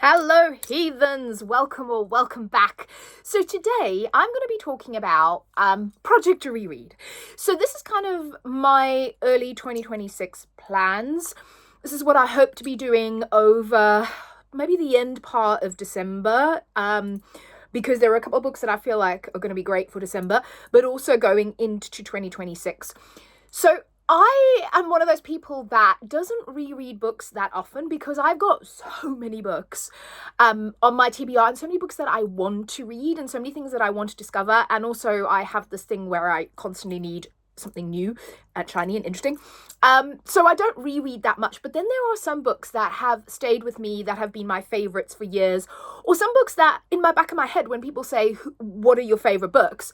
Hello heathens, welcome back. So today I'm going to be talking about Project Reread. So this is kind of my early 2026 plans. This is what I hope to be doing over maybe the end part of December, because there are a couple of books that I feel like are going to be great for December, but also going into 2026. So I am one of those people that doesn't reread books that often because I've got so many books on my TBR and so many books that I want to read and so many things that I want to discover. And also I have this thing where I constantly need something new and shiny and interesting. So I don't reread that much. But then there are some books that have stayed with me that have been my favorites for years, or some books that in my back of my head, when people say, what are your favorite books?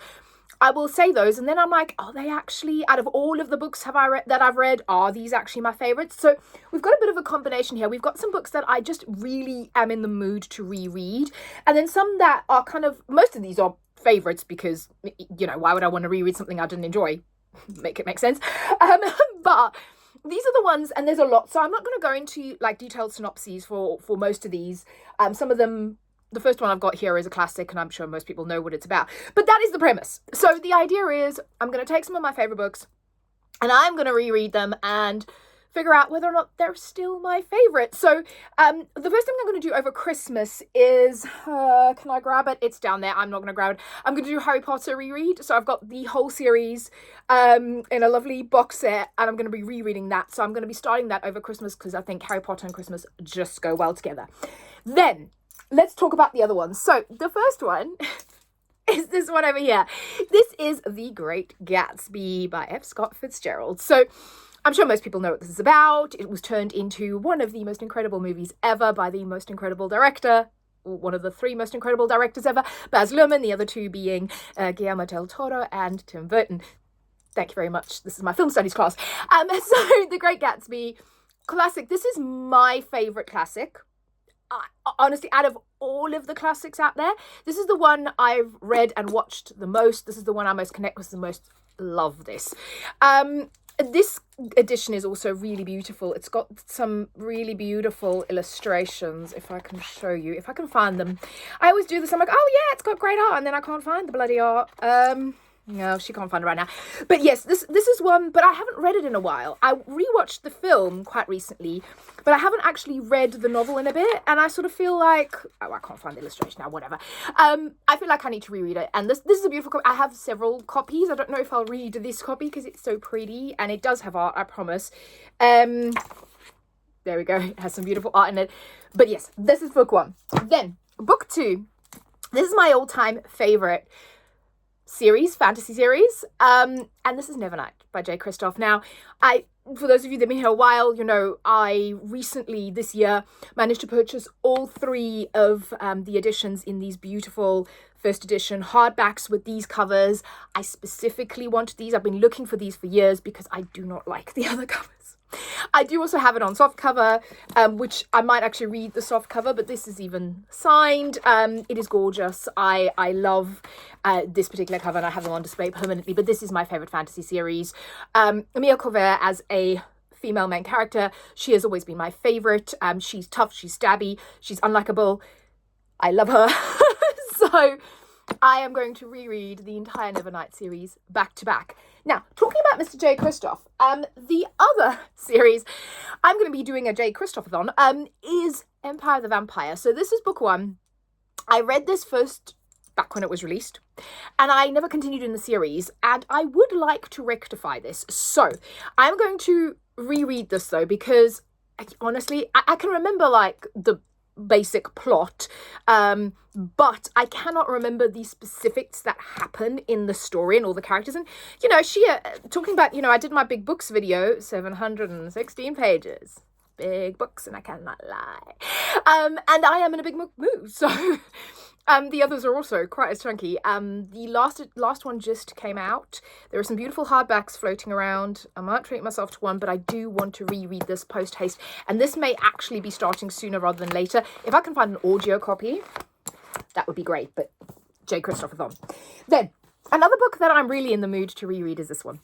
I will say those, and then I'm like, are they actually, out of all of the books that I've read, are these actually my favorites? So we've got a bit of a combination here. We've got some books that I just really am in the mood to reread, and then some that are kind of, most of these are favorites because, why would I want to reread something I didn't enjoy? Make it make sense. But these are the ones, and there's a lot, so I'm not going to go into like detailed synopses for most of these. Some of them, the first one I've got here is a classic, and I'm sure most people know what it's about. But that is the premise. So the idea is I'm going to take some of my favorite books and I'm going to reread them and figure out whether or not they're still my favorite. So the first thing I'm going to do over Christmas is, can I grab it? It's down there. I'm not going to grab it. I'm going to do Harry Potter reread. So I've got the whole series in a lovely box set, and I'm going to be rereading that. So I'm going to be starting that over Christmas because I think Harry Potter and Christmas just go well together. Then let's talk about the other ones. So the first one is this one over here. This is The Great Gatsby by F. Scott Fitzgerald. So I'm sure most people know what this is about. It was turned into one of the most incredible movies ever by the most incredible director, or one of the three most incredible directors ever, Baz Luhrmann, the other two being Guillermo del Toro and Tim Burton. Thank you very much. This is my film studies class. So The Great Gatsby, classic. This is my favorite classic. Honestly, out of all of the classics out there, this is the one I've read and watched the most. This is the one I most connect with the most. Love this. This edition is also really beautiful. It's got some really beautiful illustrations. If I can show you, if I can find them. I always do this. I'm like, oh yeah, it's got great art, and then I can't find the bloody art. No, she can't find it right now. But yes, this is one, but I haven't read it in a while. I rewatched the film quite recently, but I haven't actually read the novel in a bit, and I sort of feel like, oh, I can't find the illustration now, whatever. I feel like I need to reread it, and this is a beautiful copy. I have several copies. I don't know if I'll read this copy because it's so pretty, and it does have art, I promise. There we go. It has some beautiful art in it. But yes, this is book one. Then, book two. This is my all-time favorite fantasy series, and this is Nevernight by J. Kristoff. Now, for those of you that have been here a while, I recently this year managed to purchase all three of the editions in these beautiful first edition hardbacks with these covers. I specifically wanted these. I've been looking for these for years because I do not like the other covers. I do also have it on soft cover, which I might actually read the soft cover, but this is even signed. It is gorgeous. I love this particular cover, and I have them on display permanently, but this is my favorite fantasy series. Mia Colvert as a female main character, she has always been my favorite. She's tough, she's stabby, she's unlikable. I love her. So I am going to reread the entire Nevernight series back to back. Now, talking about Mr. J. Kristoff, the other series I'm going to be doing a J. Kristoff-a-thon is Empire the Vampire. So this is book one. I read this first back when it was released, and I never continued in the series, and I would like to rectify this. So I'm going to reread this though, because honestly, I can remember like the basic plot, but I cannot remember the specifics that happen in the story and all the characters. And she talking about, I did my big books video, 716 pages, big books, and I cannot lie, and I am in a big mood, so the others are also quite as chunky. The last one just came out. There are some beautiful hardbacks floating around. I might treat myself to one, but I do want to reread this post haste, and this may actually be starting sooner rather than later. If I can find an audio copy, that would be great. But J. Kristoff-a-thon. Then another book that I'm really in the mood to reread is this one.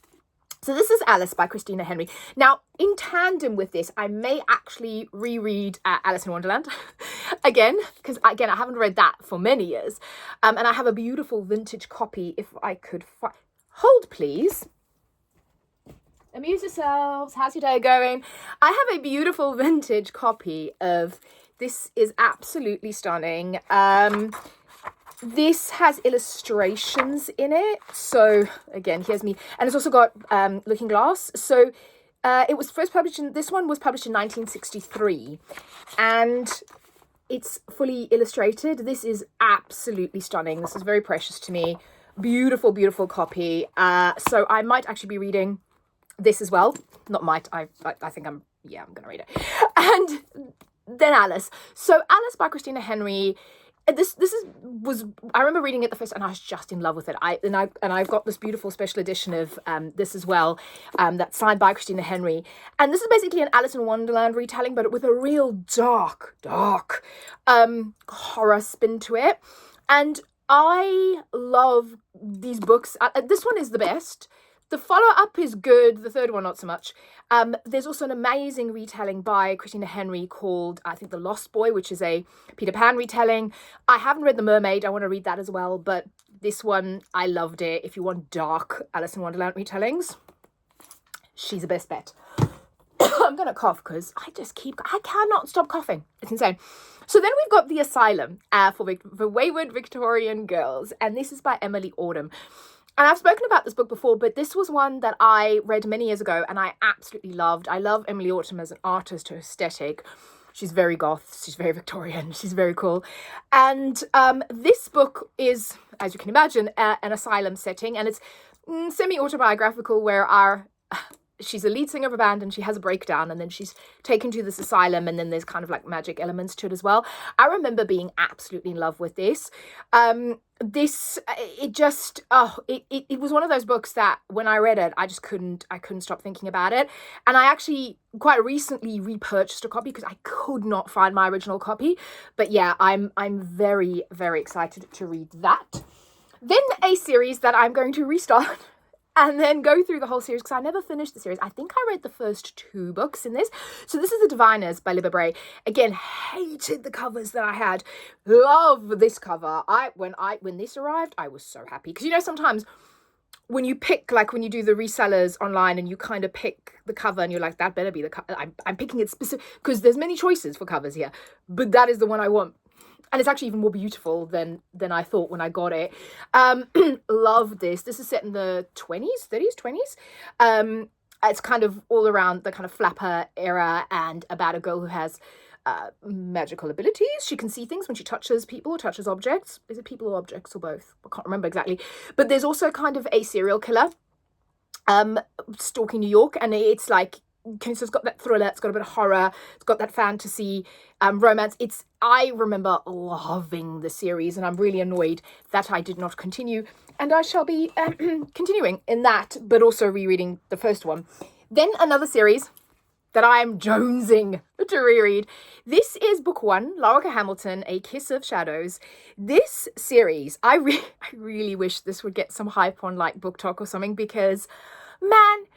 So this is Alice by Christina Henry. Now, in tandem with this, I may actually reread Alice in Wonderland again, because again, I haven't read that for many years. And I have a beautiful vintage copy, if I could find... Hold, please. Amuse yourselves. How's your day going? I have a beautiful vintage copy of... This is absolutely stunning. This has illustrations in it. So again, here's me. And it's also got looking glass. So it was first published in, this one was published in 1963. And it's fully illustrated. This is absolutely stunning. This is very precious to me. Beautiful, beautiful copy. So I might actually be reading this as well. Not might, I think I'm going to read it. And then Alice. So Alice by Christina Henry. Was I remember reading it the first, and I was just in love with it. I've got this beautiful special edition of this as well, that's signed by Christina Henry. And this is basically an Alice in Wonderland retelling, but with a real dark horror spin to it. And I love these books. This one is the best. The follow-up is good. The third one, not so much. There's also an amazing retelling by Christina Henry called, I think, The Lost Boy, which is a Peter Pan retelling. I haven't read The Mermaid. I want to read that as well. But this one, I loved it. If you want dark Alice in Wonderland retellings, she's the best bet. I'm going to cough because I cannot stop coughing. It's insane. So then we've got The Asylum for Wayward Victorian Girls. And this is by Emily Autumn. And I've spoken about this book before, but this was one that I read many years ago and I absolutely loved. I love Emily Autumn as an artist, her aesthetic. She's very goth, she's very Victorian, she's very cool. And this book is, as you can imagine, an asylum setting, and it's semi-autobiographical where she's a lead singer of a band and she has a breakdown and then she's taken to this asylum, and then there's kind of like magic elements to it as well. I remember being absolutely in love with this. It was one of those books that when I read it, I couldn't stop thinking about it. And I actually quite recently repurchased a copy because I could not find my original copy. But yeah, I'm very, very excited to read that. Then a series that I'm going to restart and then go through the whole series, because I never finished the series. I think I read the first 2 books in this. So this is The Diviners by Libba Bray. Again, hated the covers that I had. Love this cover. When this arrived, I was so happy. Because, you know, sometimes when you pick, like when you do the resellers online and you kind of pick the cover and you're like, that better be the cover. I'm picking it specific, because there's many choices for covers here. But that is the one I want. And it's actually even more beautiful than I thought when I got it. Love this. This is set in the 20s. It's kind of all around the kind of flapper era and about a girl who has magical abilities. She can see things when she touches people or touches objects. Is it people or objects or both? I can't remember exactly. But there's also kind of a serial killer stalking New York. And it's like, so it's got that thriller, it's got a bit of horror, it's got that fantasy, romance. I remember loving the series, and I'm really annoyed that I did not continue, and I shall be continuing in that, but also rereading the first one. Then another series that I'm jonesing to reread. This is book 1, Laura Hamilton, A Kiss of Shadows. This series, I really wish this would get some hype on like Book Talk or something, because, man,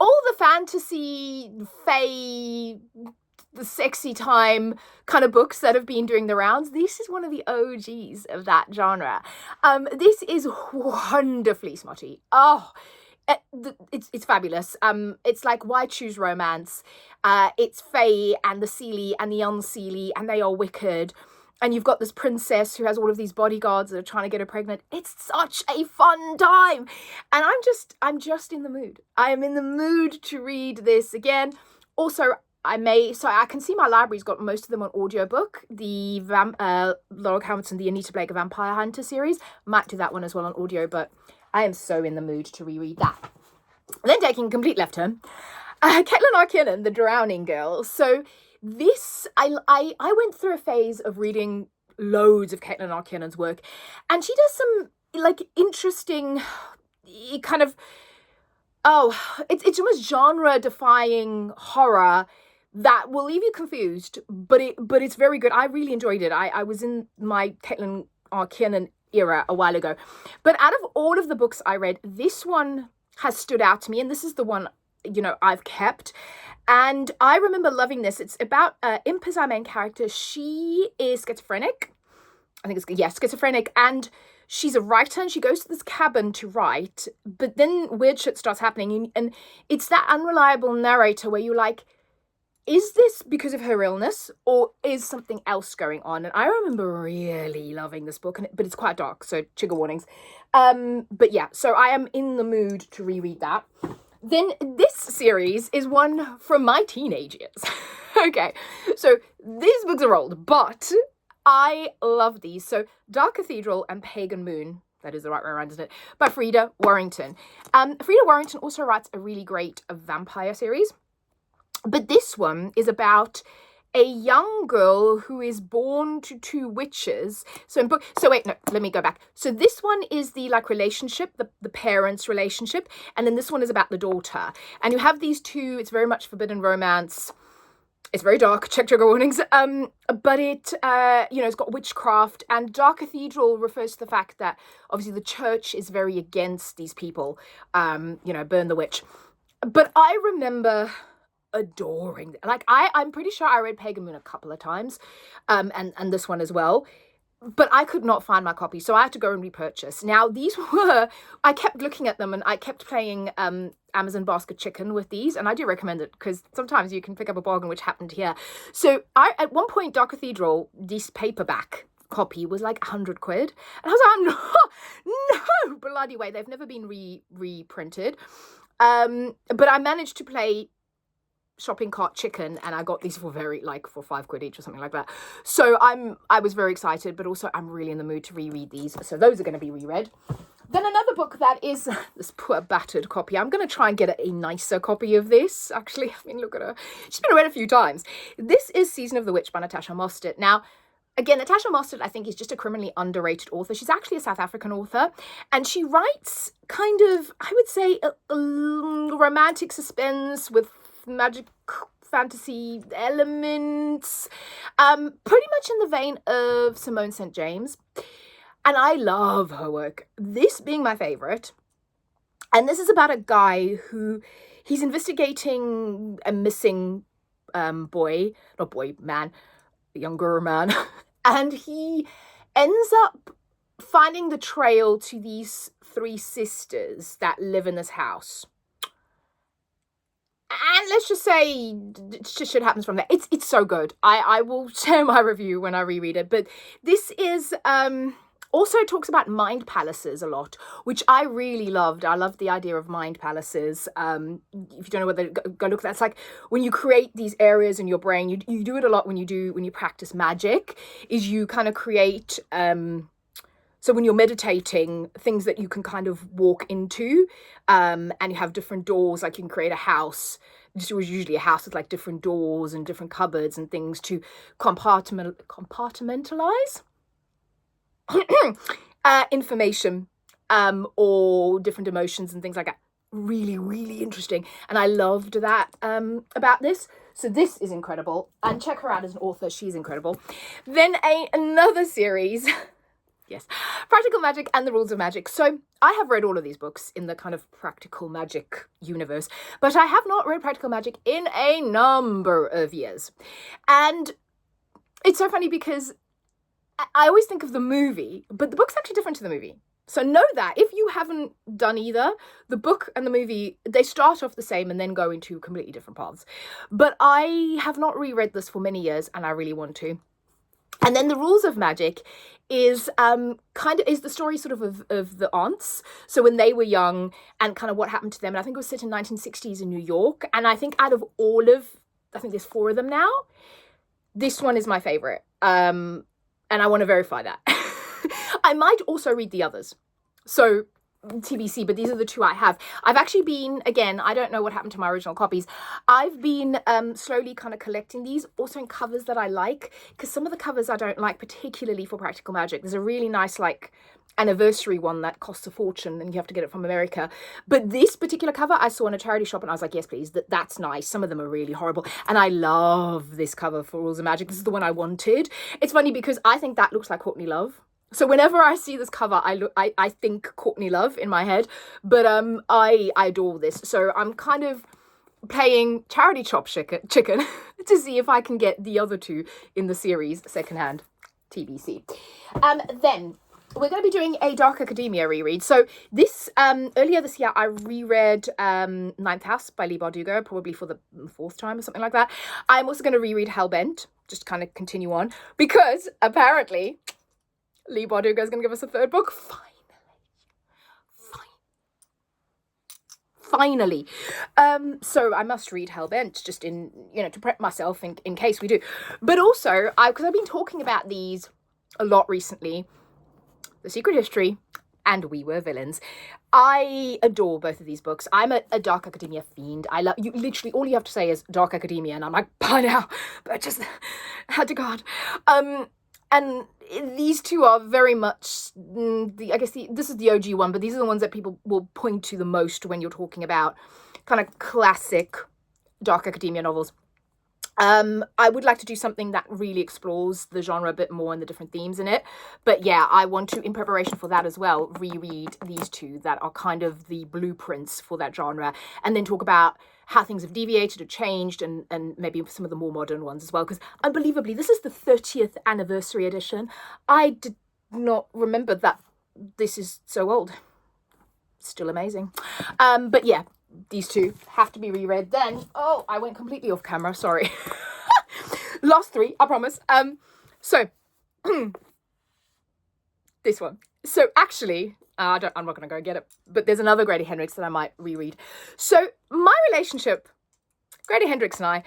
all the fantasy, fae, the sexy time kind of books that have been doing the rounds, this is one of the OGs of that genre. This is wonderfully smutty. Oh, it's fabulous. It's like, why choose romance? It's fae and the seelie and the unseelie, and they are wicked. And you've got this princess who has all of these bodyguards that are trying to get her pregnant. It's such a fun time. And I'm just in the mood. I am in the mood to read this again. Also, I can see my library's got most of them on audiobook. The Laura Hamilton, the Anita Blake Vampire Hunter series. Might do that one as well on audio, but I am so in the mood to reread that. And then taking a complete left turn, Caitlin Arkinnon, The Drowning Girl. So this, I went through a phase of reading loads of Caitlin Arkinnon's work, and she does some like interesting kind of, it's almost genre defying horror that will leave you confused, but it's very good. I really enjoyed it. I was in my Caitlin Arkinnon era a while ago, but out of all of the books I read, this one has stood out to me, and this is the one, I've kept. And I remember loving this. It's about Imp is our main character. She is schizophrenic. I think schizophrenic. And she's a writer, and she goes to this cabin to write. But then weird shit starts happening. And it's that unreliable narrator where you're like, is this because of her illness, or is something else going on? And I remember really loving this book, but it's quite dark, so trigger warnings. But yeah, so I am in the mood to reread that. Then this series is one from my teenage years. Okay, so these books are old, but I love these. So Dark Cathedral and Pagan Moon, that is the right way around, isn't it? By Frida Warrington. Frida Warrington also writes a really great vampire series. But this one is about a young girl who is born to two witches. So wait, no, let me go back. So this one is the relationship, the parents' relationship. And then this one is about the daughter. And you have these two, it's very much forbidden romance. It's very dark, check trigger warnings. But it, it's got witchcraft. And Dark Cathedral refers to the fact that obviously the church is very against these people, burn the witch. But I remember adoring, I'm pretty sure I read Pagan Moon a couple of times, and this one as well, but I could not find my copy, so I had to go and repurchase. Now I kept looking at them, and I kept playing Amazon Basket Chicken with these, and I do recommend it because sometimes you can pick up a bargain, which happened here. So at one point, Dark Cathedral, this paperback copy was like 100 quid, and I was like, no bloody way, they've never been reprinted. But I managed to play shopping cart chicken, and I got these for for 5 quid each or something like that. So I was very excited, but also I'm really in the mood to reread these. So those are going to be reread. Then another book that is this poor battered copy. I'm going to try and get a nicer copy of this. Actually, I mean, look at her. She's been read a few times. This is Season of the Witch by Natasha Mostert. Now, again, Natasha Mostert, I think, is just a criminally underrated author. She's actually a South African author, and she writes kind of, I would say, a romantic suspense with magic fantasy elements, pretty much in the vein of Simone St. James. And I love her work, this being my favorite. And this is about a guy who he's investigating a missing younger man, and he ends up finding the trail to these 3 sisters that live in this house. And let's just say shit happens from there. It's so good. I will share my review when I reread it. But this is also talks about mind palaces a lot, which I really loved. I loved the idea of mind palaces. If you don't know what go look at that. It's like when you create these areas in your brain, you do it a lot when you practice magic, is you kind of create so when you're meditating, things that you can kind of walk into, and you have different doors, like you can create a house. This was usually a house with like different doors and different cupboards and things to compartmentalize information, or different emotions and things like that. Really, really interesting. And I loved that about this. So this is incredible. And check her out as an author. She's incredible. Then another series. Yes, Practical Magic and the Rules of Magic. So I have read all of these books in the kind of practical magic universe, but I have not read Practical Magic in a number of years. And it's so funny because I always think of the movie, but the book's actually different to the movie. So know that if you haven't done either, the book and the movie, they start off the same and then go into completely different paths. But I have not reread this for many years, and I really want to. And then the Rules of Magic is is the story sort of the aunts. So when they were young and kind of what happened to them. And I think it was set in 1960s in New York. And I think out of I think there's 4 of them now. This one is my favorite. And I want to verify that. I might also read the others. So TBC, but these are the 2 I have. I've actually been, again, I don't know what happened to my original copies. I've been slowly kind of collecting these, also in covers that I like, because some of the covers I don't like, particularly for Practical Magic. There's a really nice, anniversary one that costs a fortune and you have to get it from America. But this particular cover I saw in a charity shop and I was like, yes, please, that's nice. Some of them are really horrible. And I love this cover for Rules of Magic. This is the one I wanted. It's funny because I think that looks like Courtney Love. So whenever I see this cover, I think Courtney Love in my head, but I adore this. So I'm kind of playing charity chop chicken to see if I can get the other two in the series secondhand. TBC. Then we're going to be doing a Dark Academia reread. So this earlier this year I reread Ninth House by Leigh Bardugo, probably for the fourth time or something like that. I'm also going to reread Hellbent, just kind of continue on, because apparently Leigh Bardugo is going to give us a third book. Finally. So I must read Hellbent just in, to prep myself in case we do. But also, because I've been talking about these a lot recently, The Secret History and We Were Villains. I adore both of these books. I'm a Dark Academia fiend. I love you. Literally, all you have to say is Dark Academia, and I'm like, by now, but just had to God. And these two are very much, this is the OG one, but these are the ones that people will point to the most when you're talking about kind of classic Dark Academia novels. I would like to do something that really explores the genre a bit more and the different themes in it. But yeah, I want to, in preparation for that as well, reread these two that are kind of the blueprints for that genre, and then talk about how things have deviated or changed, and maybe some of the more modern ones as well. Because unbelievably, this is the 30th anniversary edition. I did not remember that this is so old. Still amazing. But yeah, these two have to be reread. Then, I went completely off camera, sorry. Last three, I promise. So this one. So actually, I'm not going to go get it, but there's another Grady Hendrix that I might reread. So my relationship, Grady Hendrix and I,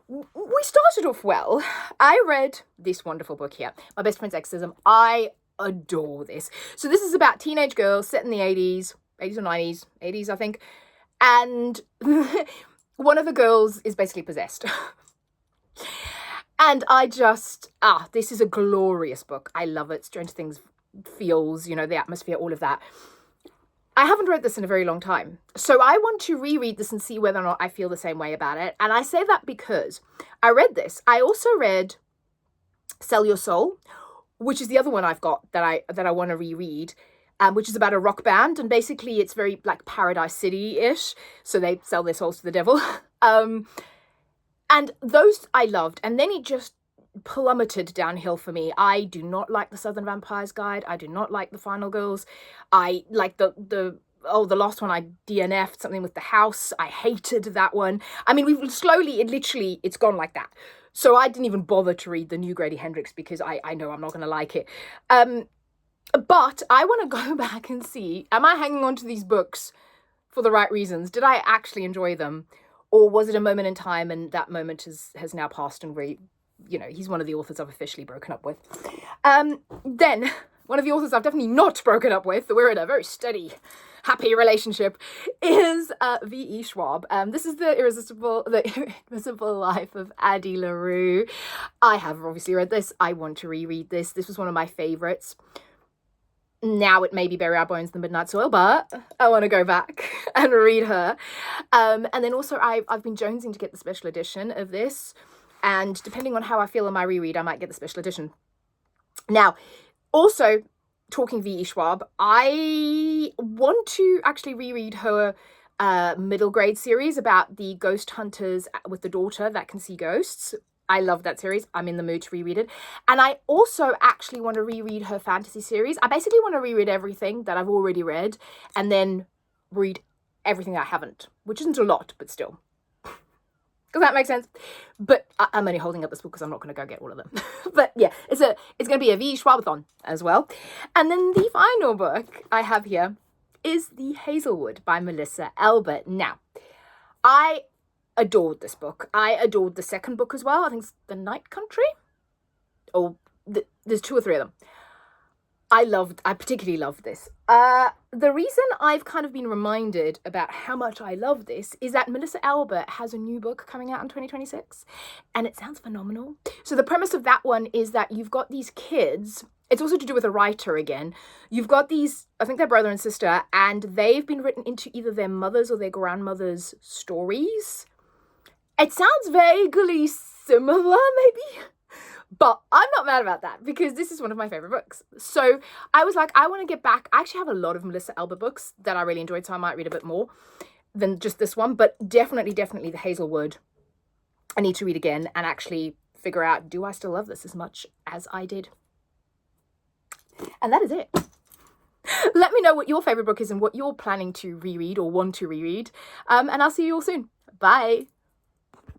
we started off well. I read this wonderful book here, My Best Friend's Exorcism. I adore this. So this is about teenage girls set in the 80s or 90s, 80s, I think. And one of the girls is basically possessed. And I just, this is a glorious book. I love it. Stranger Things feels, the atmosphere, all of that. I haven't read this in a very long time. So I want to reread this and see whether or not I feel the same way about it. And I say that because I read this. I also read Sell Your Soul, which is the other one I've got that I want to reread. Which is about a rock band, and basically it's very like Paradise City-ish, so they sell their souls to the devil. And those I loved, and then it just plummeted downhill for me. I do not like the Southern Vampires Guide. I do not like the Final Girls. I like the last one I DNF'd, something with the house. I hated that one. I mean, it's gone like that. So I didn't even bother to read the new Grady Hendrix because I know I'm not going to like it. But I want to go back and see, am I hanging on to these books for the right reasons? Did I actually enjoy them? Or was it a moment in time and that moment has now passed, and he's one of the authors I've officially broken up with. Then, one of the authors I've definitely not broken up with, we're in a very steady, happy relationship, is V.E. Schwab. This is the Irresistible Life of Addie LaRue. I have obviously read this. I want to reread this. This was one of my favorites. Now it may be Bury Our Bones, The Midnight Soil, but I want to go back and read her. And then also I've been jonesing to get the special edition of this. And depending on how I feel in my reread, I might get the special edition. Now, also, talking V.E. Schwab, I want to actually reread her middle grade series about the ghost hunters with the daughter that can see ghosts. I love that series. I'm in the mood to reread it. And I also actually want to reread her fantasy series. I basically want to reread everything that I've already read and then read everything that I haven't, which isn't a lot, but still. Does that make sense? But I'm only holding up this book because I'm not going to go get all of them. But yeah, it's going to be a V. Schwabathon as well. And then the final book I have here is The Hazelwood by Melissa Elbert. Now, I adored this book. I adored the second book as well. I think it's The Night Country. There's two or three of them. I particularly loved this. The reason I've kind of been reminded about how much I love this is that Melissa Elbert has a new book coming out in 2026, and it sounds phenomenal. So the premise of that one is that you've got these kids. It's also to do with a writer again. You've got these, I think they're brother and sister, and they've been written into either their mother's or their grandmother's stories. It sounds vaguely similar, maybe, But I'm not mad about that because this is one of my favorite books. So I was like, I want to get back. I actually have a lot of Melissa Elba books that I really enjoyed, so I might read a bit more than just this one. But definitely the Hazelwood I need to read again and actually figure out, do I still love this as much as I did? And that is it. Let me know what your favorite book is and what you're planning to reread or want to reread. And I'll see you all soon. Bye.